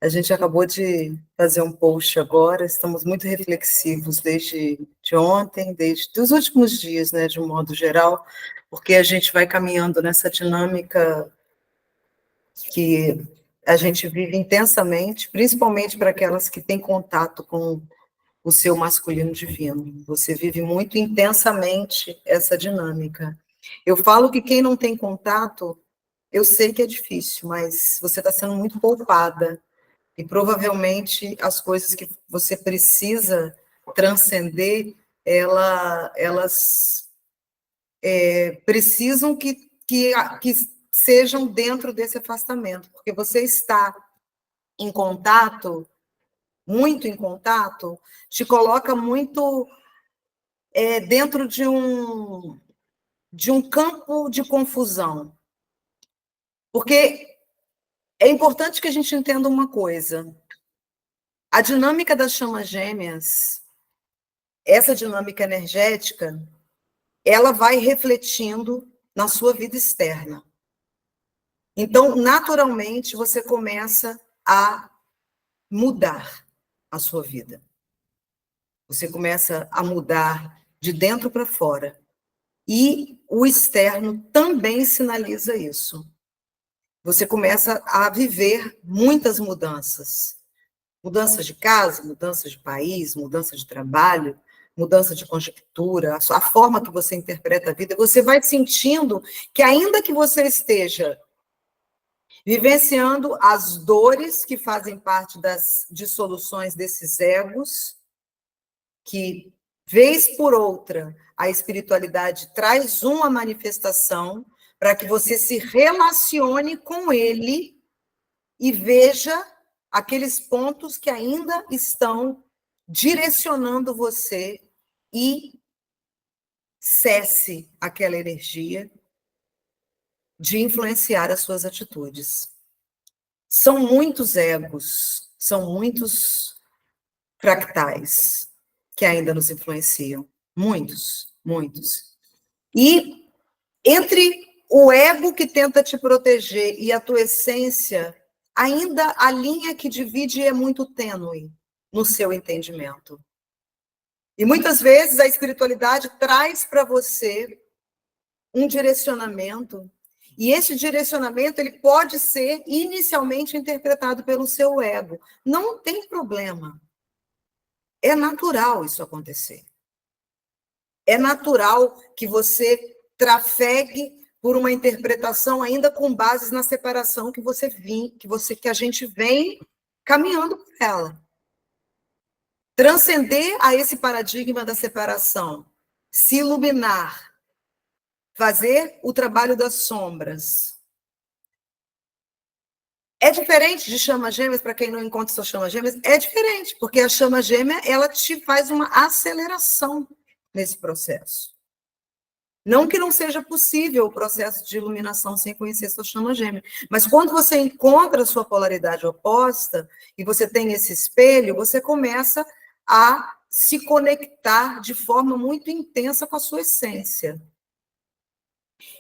A gente acabou de fazer um post agora, estamos muito reflexivos desde de ontem, desde os últimos dias, né, de um modo geral, porque a gente vai caminhando nessa dinâmica que a gente vive intensamente, principalmente para aquelas que têm contato com o seu masculino divino. Você vive muito intensamente essa dinâmica. Eu falo que quem não tem contato, eu sei que é difícil, mas você está sendo muito poupada. E provavelmente as coisas que você precisa transcender, elas precisam que sejam dentro desse afastamento, porque você está em contato, muito em contato, te coloca muito dentro de um campo de confusão. Porque é importante que a gente entenda uma coisa. A dinâmica das chamas gêmeas, essa dinâmica energética, ela vai refletindo na sua vida externa. Então, naturalmente, você começa a mudar a sua vida. Você começa a mudar de dentro para fora. E o externo também sinaliza isso. Você começa a viver muitas mudanças. Mudanças de casa, mudanças de país, mudança de trabalho, mudança de conjectura, a forma que você interpreta a vida. Você vai sentindo que, ainda que você esteja vivenciando as dores que fazem parte das dissoluções desses egos, que, vez por outra, a espiritualidade traz uma manifestação para que você se relacione com ele e veja aqueles pontos que ainda estão direcionando você e cesse aquela energia de influenciar as suas atitudes. São muitos egos, são muitos fractais que ainda nos influenciam. Muitos, muitos. E entre o ego que tenta te proteger e a tua essência, ainda a linha que divide é muito tênue no seu entendimento. E muitas vezes a espiritualidade traz para você um direcionamento, e esse direcionamento ele pode ser inicialmente interpretado pelo seu ego. Não tem problema. É natural isso acontecer. É natural que você trafegue por uma interpretação ainda com bases na separação que a gente vem caminhando por ela. Transcender a esse paradigma da separação, se iluminar, fazer o trabalho das sombras. É diferente de chama gêmeas, para quem não encontra sua chama gêmeas, é diferente, porque a chama gêmea, ela te faz uma aceleração nesse processo. Não que não seja possível o processo de iluminação sem conhecer sua chama gêmea, mas quando você encontra a sua polaridade oposta e você tem esse espelho, você começa a se conectar de forma muito intensa com a sua essência.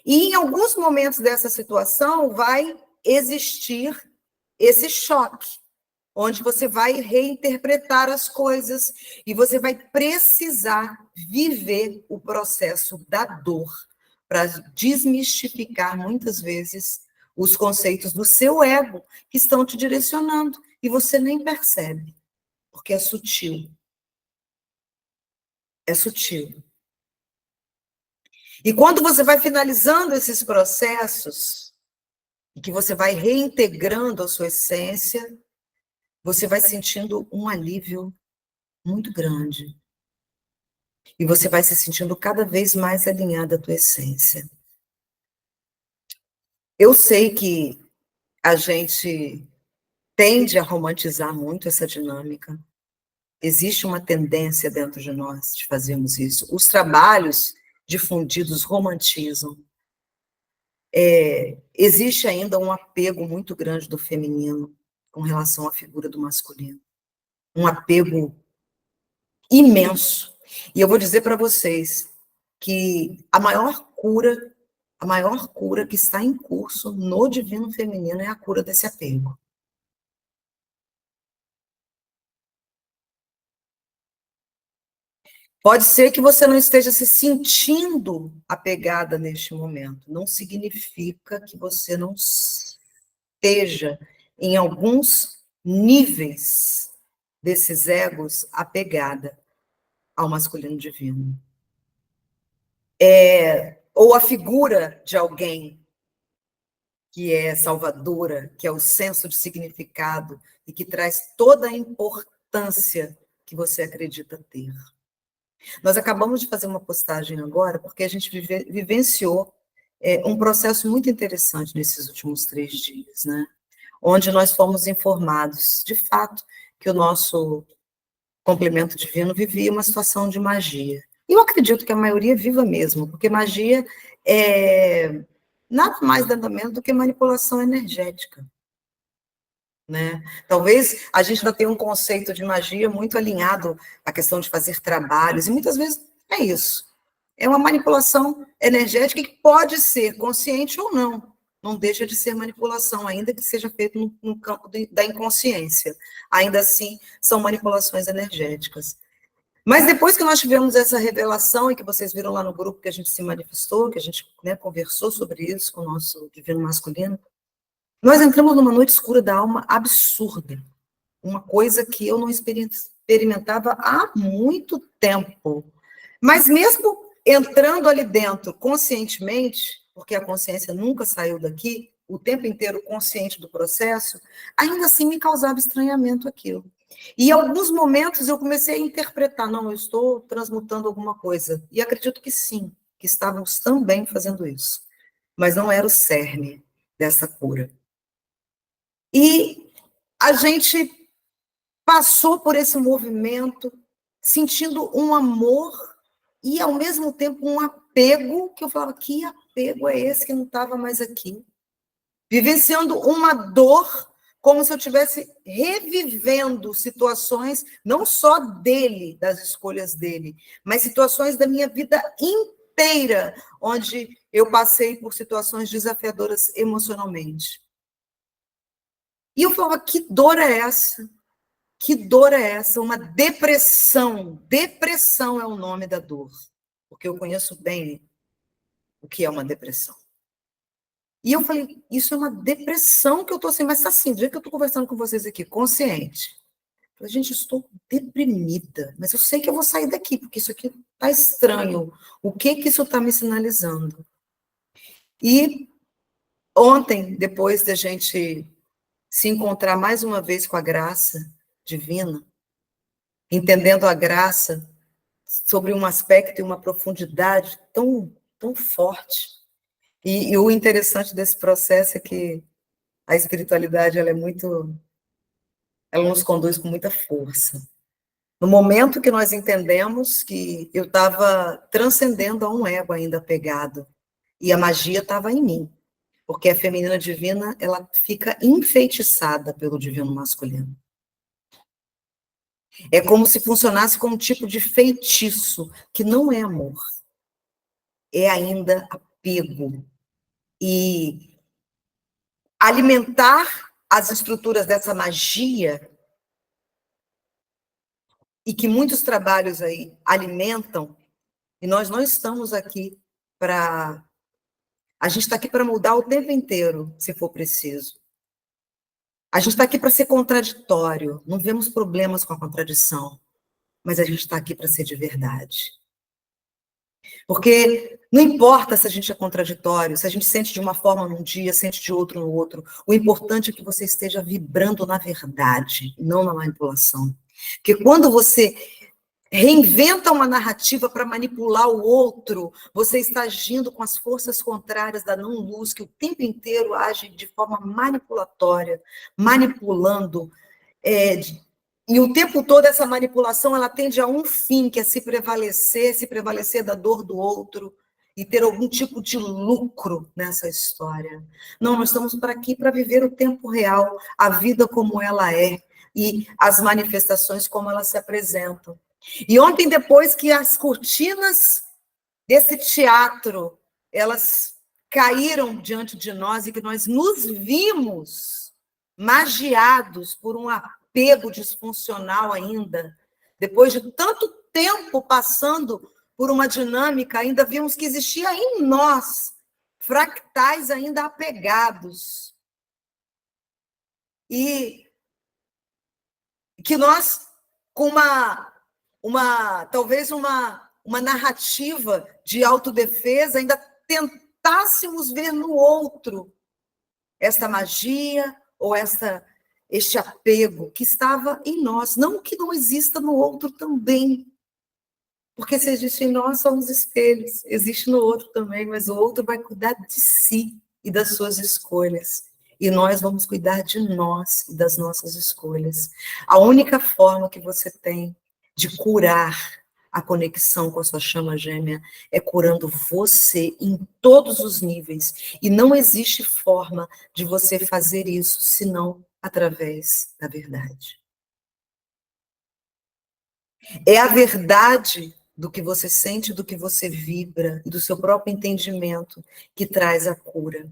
E em alguns momentos dessa situação vai existir esse choque, onde você vai reinterpretar as coisas e você vai precisar viver o processo da dor para desmistificar, muitas vezes, os conceitos do seu ego que estão te direcionando e você nem percebe, porque é sutil. É sutil. E quando você vai finalizando esses processos, e que você vai reintegrando a sua essência, você vai sentindo um alívio muito grande. E você vai se sentindo cada vez mais alinhada à tua essência. Eu sei que a gente tende a romantizar muito essa dinâmica. Existe uma tendência dentro de nós de fazermos isso. Os trabalhos difundidos romantizam. Existe ainda um apego muito grande do feminino com relação à figura do masculino. Um apego imenso. E eu vou dizer para vocês que a maior cura que está em curso no divino feminino é a cura desse apego. Pode ser que você não esteja se sentindo apegada neste momento. Não significa que você não esteja em alguns níveis desses egos apegada ao masculino divino. Ou a figura de alguém que é salvadora, que é o senso de significado e que traz toda a importância que você acredita ter. Nós acabamos de fazer uma postagem agora, porque a gente vivenciou um processo muito interessante nesses últimos 3 dias, né? Onde nós fomos informados, de fato, que o nosso complemento divino vivia uma situação de magia. E eu acredito que a maioria viva mesmo, porque magia é nada mais nada menos do que manipulação energética, né? Talvez a gente ainda tenha um conceito de magia muito alinhado à questão de fazer trabalhos, e muitas vezes é isso. É uma manipulação energética que pode ser consciente ou não. Não deixa de ser manipulação, ainda que seja feito no campo da inconsciência. Ainda assim, são manipulações energéticas. Mas depois que nós tivemos essa revelação, e que vocês viram lá no grupo que a gente se manifestou, que a gente, né, conversou sobre isso com o nosso divino masculino, nós entramos numa noite escura da alma absurda. Uma coisa que eu não experimentava há muito tempo. Mas mesmo entrando ali dentro conscientemente, porque a consciência nunca saiu daqui, o tempo inteiro consciente do processo, ainda assim me causava estranhamento aquilo. E em alguns momentos eu comecei a interpretar, não, eu estou transmutando alguma coisa. E acredito que sim, que estávamos também fazendo isso. Mas não era o cerne dessa cura. E a gente passou por esse movimento, sentindo um amor e, ao mesmo tempo, um apego, que eu falava, que apego é esse que não estava mais aqui? Vivenciando uma dor, como se eu estivesse revivendo situações, não só dele, das escolhas dele, mas situações da minha vida inteira, onde eu passei por situações desafiadoras emocionalmente. E eu falava, que dor é essa? Que dor é essa? Uma depressão. Depressão é o nome da dor. Porque eu conheço bem o que é uma depressão. E eu falei, isso é uma depressão que eu estou assim, mas assim, do jeito que eu estou conversando com vocês aqui, consciente. Eu falei, gente, eu estou deprimida, mas eu sei que eu vou sair daqui, porque isso aqui está estranho. O que isso está me sinalizando? E ontem, depois da gente se encontrar mais uma vez com a graça divina, entendendo a graça sobre um aspecto e uma profundidade tão forte. E o interessante desse processo é que a espiritualidade ela nos conduz com muita força. No momento que nós entendemos que eu estava transcendendo a um ego ainda apegado, e a magia estava em mim, porque a feminina divina ela fica enfeitiçada pelo divino masculino. É como se funcionasse como um tipo de feitiço, que não é amor, é ainda apego. E alimentar as estruturas dessa magia, e que muitos trabalhos aí alimentam, e nós não estamos aqui para... A gente está aqui para mudar o tempo inteiro, se for preciso. A gente está aqui para ser contraditório, não vemos problemas com a contradição, mas a gente está aqui para ser de verdade. Porque não importa se a gente é contraditório, se a gente sente de uma forma num dia, sente de outro no outro. O importante é que você esteja vibrando na verdade, não na manipulação. Porque quando você reinventa uma narrativa para manipular o outro, você está agindo com as forças contrárias da não-luz, que o tempo inteiro age de forma manipulatória, manipulando, e o tempo todo essa manipulação, ela tende a um fim, que é se prevalecer da dor do outro e ter algum tipo de lucro nessa história. Não, nós estamos aqui para viver o tempo real, a vida como ela é e as manifestações como elas se apresentam. E ontem, depois que as cortinas desse teatro, elas caíram diante de nós e que nós nos vimos magiados por um apego disfuncional ainda, depois de tanto tempo passando por uma dinâmica, ainda vimos que existia em nós fractais ainda apegados. E que nós, com talvez uma narrativa de autodefesa, ainda tentássemos ver no outro esta magia ou este apego que estava em nós. Não que não exista no outro também. Porque se existe em nós, somos espelhos. Existe no outro também, mas o outro vai cuidar de si e das suas escolhas. E nós vamos cuidar de nós e das nossas escolhas. A única forma que você tem de curar a conexão com a sua chama gêmea é curando você em todos os níveis. E não existe forma de você fazer isso senão através da verdade. É a verdade do que você sente, do que você vibra, e do seu próprio entendimento que traz a cura.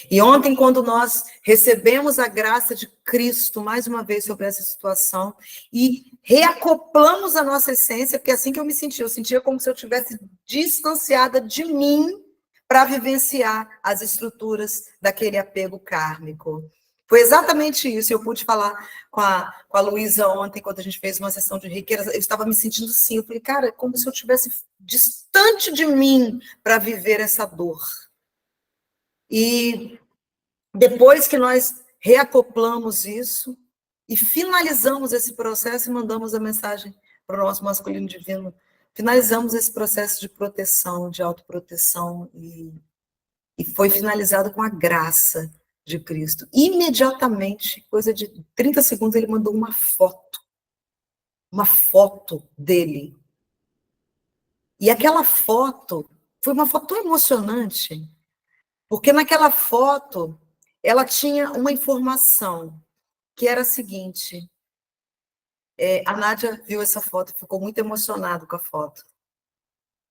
E ontem, quando nós recebemos a graça de Cristo, mais uma vez, sobre essa situação, e reacoplamos a nossa essência, porque é assim que eu sentia como se eu tivesse distanciada de mim para vivenciar as estruturas daquele apego kármico. Foi exatamente isso. Eu pude falar com a Luísa ontem, quando a gente fez uma sessão de Reiki, eu estava me sentindo assim. Eu falei, cara, é como se eu estivesse distante de mim para viver essa dor. E depois que nós reacoplamos isso e finalizamos esse processo e mandamos a mensagem para o nosso masculino divino, finalizamos esse processo de proteção, de autoproteção, e foi finalizado com a graça de Cristo. Imediatamente, coisa de 30 segundos, ele mandou uma foto dele. E aquela foto foi uma foto tão emocionante, porque naquela foto ela tinha uma informação, que era a seguinte, a Nádia viu essa foto, ficou muito emocionada com a foto.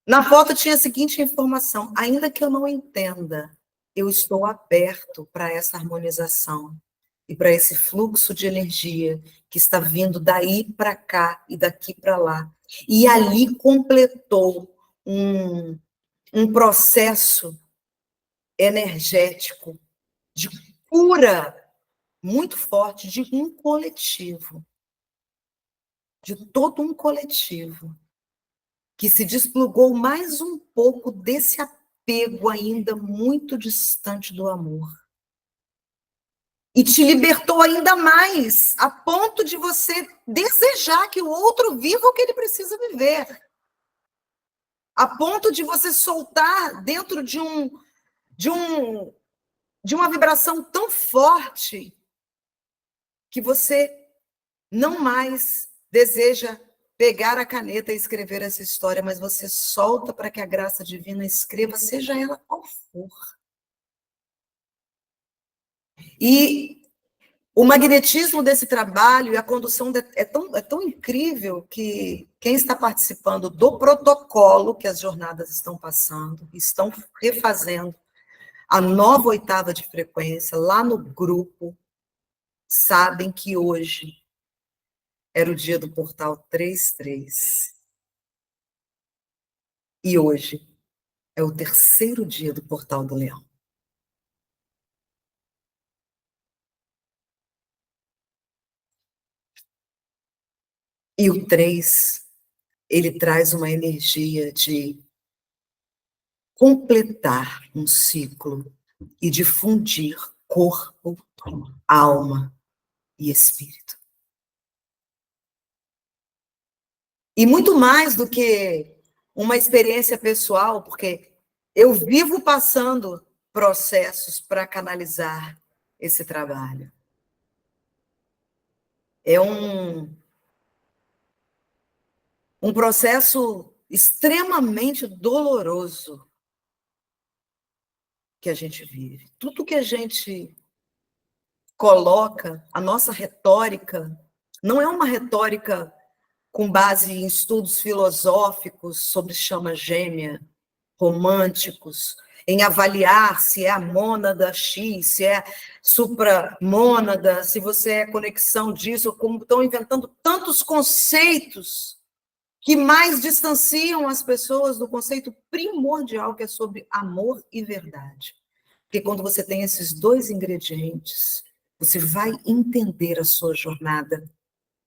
Na foto tinha a seguinte informação, ainda que eu não entenda, eu estou aberto para essa harmonização e para esse fluxo de energia que está vindo daí para cá e daqui para lá. E ali completou um processo energético de cura muito forte de um coletivo, de todo um coletivo, que se desplugou mais um pouco desse apego ainda muito distante do amor. E te libertou ainda mais, a ponto de você desejar que o outro viva o que ele precisa viver. A ponto de você soltar dentro de uma vibração tão forte que você não mais deseja pegar a caneta e escrever essa história, mas você solta para que a graça divina escreva, seja ela qual for. E o magnetismo desse trabalho e a condução é tão incrível que quem está participando do protocolo que as jornadas estão passando, estão refazendo a nova oitava de frequência lá no grupo, sabem que hoje era o dia do portal 33. E hoje é o terceiro dia do portal do Leão. E o 3, ele traz uma energia de completar um ciclo e de fundir corpo, alma e espírito. E muito mais do que uma experiência pessoal, porque eu vivo passando processos para canalizar esse trabalho. É um processo extremamente doloroso que a gente vive. Tudo que a gente coloca, a nossa retórica, não é uma retórica com base em estudos filosóficos sobre chama gêmea, românticos, em avaliar se é a mônada X, se é supramônada, se você é conexão disso, como estão inventando tantos conceitos que mais distanciam as pessoas do conceito primordial que é sobre amor e verdade. Porque quando você tem esses dois ingredientes, você vai entender a sua jornada.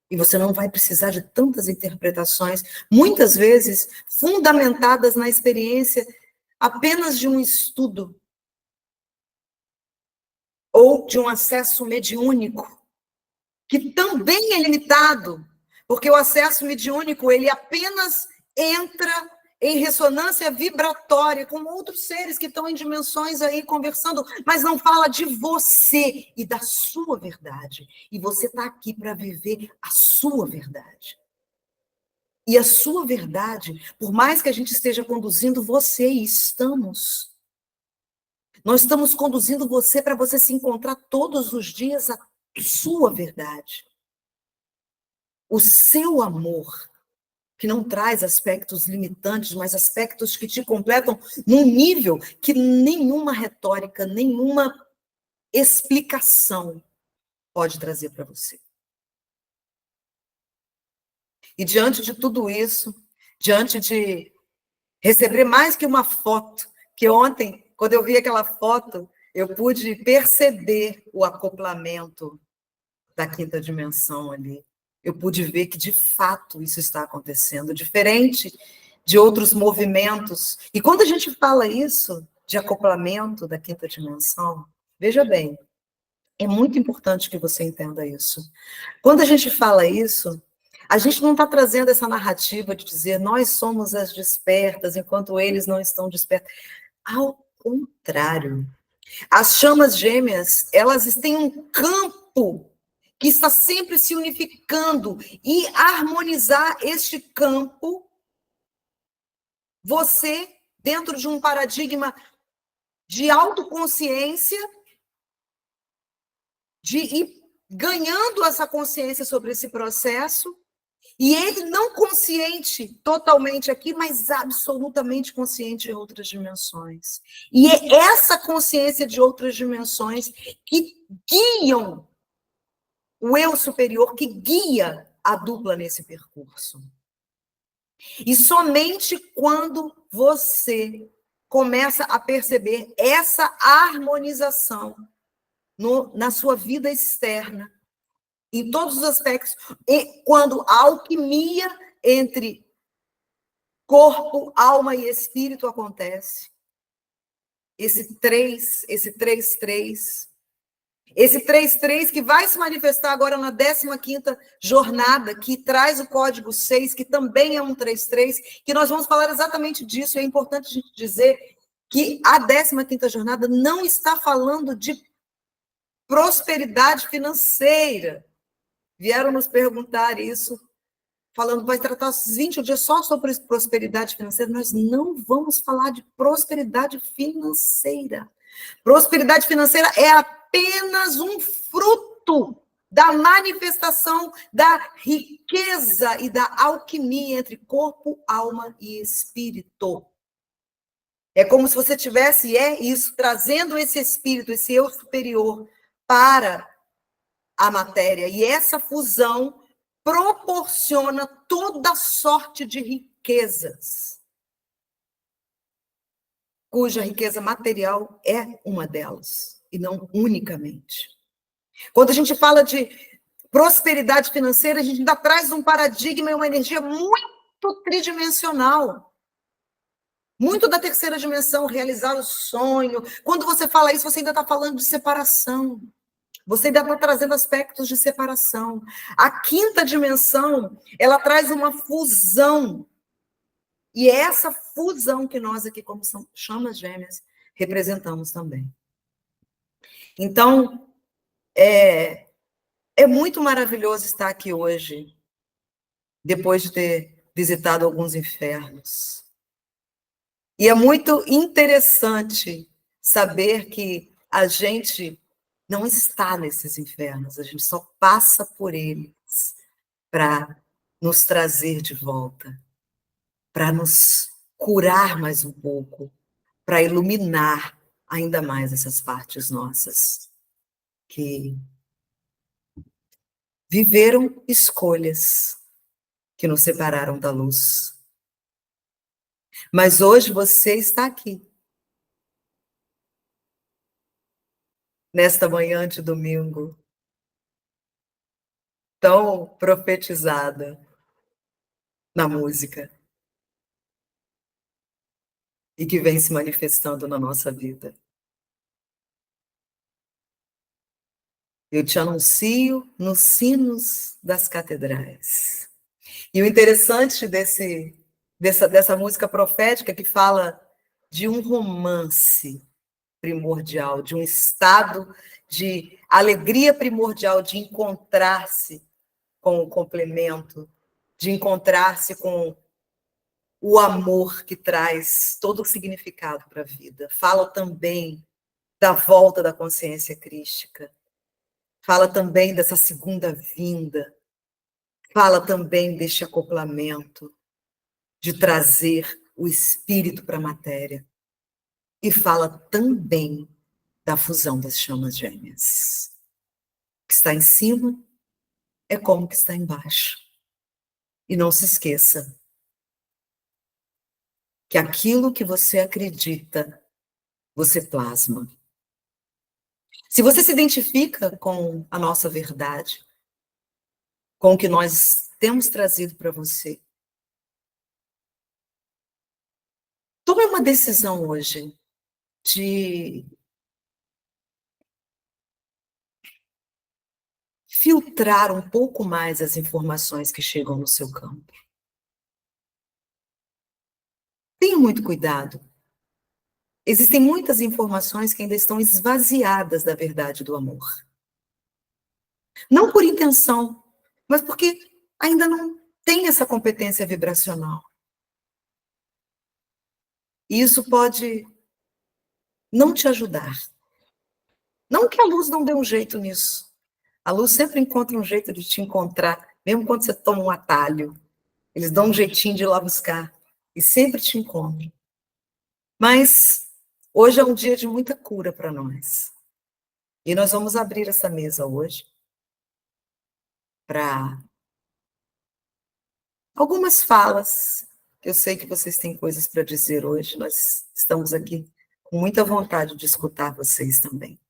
E você não vai precisar de tantas interpretações, muitas vezes fundamentadas na experiência apenas de um estudo ou de um acesso mediúnico, que também é limitado, porque o acesso mediúnico, ele apenas entra em ressonância vibratória com outros seres que estão em dimensões aí conversando, mas não fala de você e da sua verdade. E você está aqui para viver a sua verdade. E a sua verdade, por mais que a gente esteja conduzindo você, e estamos, nós estamos conduzindo você para você se encontrar todos os dias a sua verdade. O seu amor, que não traz aspectos limitantes, mas aspectos que te completam num nível que nenhuma retórica, nenhuma explicação pode trazer para você. E diante de tudo isso, diante de receber mais que uma foto, que ontem, quando eu vi aquela foto, eu pude perceber o acoplamento da quinta dimensão ali. Eu pude ver que, de fato, isso está acontecendo, diferente de outros movimentos. E quando a gente fala isso, de acoplamento da quinta dimensão, veja bem, é muito importante que você entenda isso. Quando a gente fala isso, a gente não está trazendo essa narrativa de dizer nós somos as despertas, enquanto eles não estão despertos. Ao contrário, as chamas gêmeas, elas têm um campo que está sempre se unificando, e harmonizar este campo, você, dentro de um paradigma de autoconsciência, de ir ganhando essa consciência sobre esse processo, e ele não consciente totalmente aqui, mas absolutamente consciente em outras dimensões. E é essa consciência de outras dimensões que guiam o eu superior, que guia a dupla nesse percurso. E somente quando você começa a perceber essa harmonização na sua vida externa, em todos os aspectos, e quando a alquimia entre corpo, alma e espírito acontece, esse 3-3, esse 3-3 que vai se manifestar agora na 15ª jornada, que traz o código 6, que também é um 3-3, que nós vamos falar exatamente disso. É importante a gente dizer que a 15ª jornada não está falando de prosperidade financeira. Vieram nos perguntar isso, falando, vai tratar os 20 dias só sobre prosperidade financeira. Nós não vamos falar de prosperidade financeira. Prosperidade financeira é apenas um fruto da manifestação da riqueza e da alquimia entre corpo, alma e espírito. É como se você tivesse, isso, trazendo esse espírito, esse eu superior para a matéria. E essa fusão proporciona toda sorte de riquezas, cuja riqueza material é uma delas, e não unicamente. Quando a gente fala de prosperidade financeira, a gente ainda traz um paradigma e uma energia muito tridimensional. Muito da terceira dimensão, realizar o sonho. Quando você fala isso, você ainda está falando de separação. Você ainda está trazendo aspectos de separação. A quinta dimensão, ela traz uma fusão. E é essa fusão que nós aqui, como são chamas gêmeas, representamos também. Então, é muito maravilhoso estar aqui hoje, depois de ter visitado alguns infernos. E é muito interessante saber que a gente não está nesses infernos, a gente só passa por eles para nos trazer de volta, para nos curar mais um pouco, para iluminar ainda mais essas partes nossas que viveram escolhas que nos separaram da luz. Mas hoje você está aqui, nesta manhã de domingo, tão profetizada na música, e que vem se manifestando na nossa vida. Eu te anuncio nos sinos das catedrais. E o interessante dessa música profética que fala de um romance primordial, de um estado de alegria primordial, de encontrar-se com o complemento, de encontrar-se com o amor que traz todo o significado para a vida. Fala também da volta da consciência crística. Fala também dessa segunda vinda. Fala também deste acoplamento, de trazer o espírito para a matéria. E fala também da fusão das chamas gêmeas. O que está em cima é como o que está embaixo. E não se esqueça que aquilo que você acredita, você plasma. Se você se identifica com a nossa verdade, com o que nós temos trazido para você, tome uma decisão hoje de filtrar um pouco mais as informações que chegam no seu campo. Tenha muito cuidado. Existem muitas informações que ainda estão esvaziadas da verdade do amor. Não por intenção, mas porque ainda não tem essa competência vibracional. E isso pode não te ajudar. Não que a luz não dê um jeito nisso. A luz sempre encontra um jeito de te encontrar, mesmo quando você toma um atalho. Eles dão um jeitinho de ir lá buscar. E sempre te encontram. Mas hoje é um dia de muita cura para nós. E nós vamos abrir essa mesa hoje para algumas falas. Eu sei que vocês têm coisas para dizer hoje. Nós estamos aqui com muita vontade de escutar vocês também.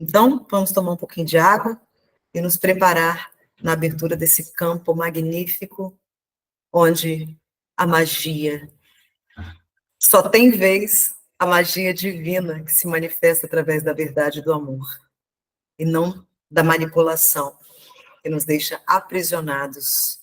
Então, vamos tomar um pouquinho de água e nos preparar na abertura desse campo magnífico, onde a magia só tem vez, a magia divina que se manifesta através da verdade do amor, e não da manipulação, que nos deixa aprisionados.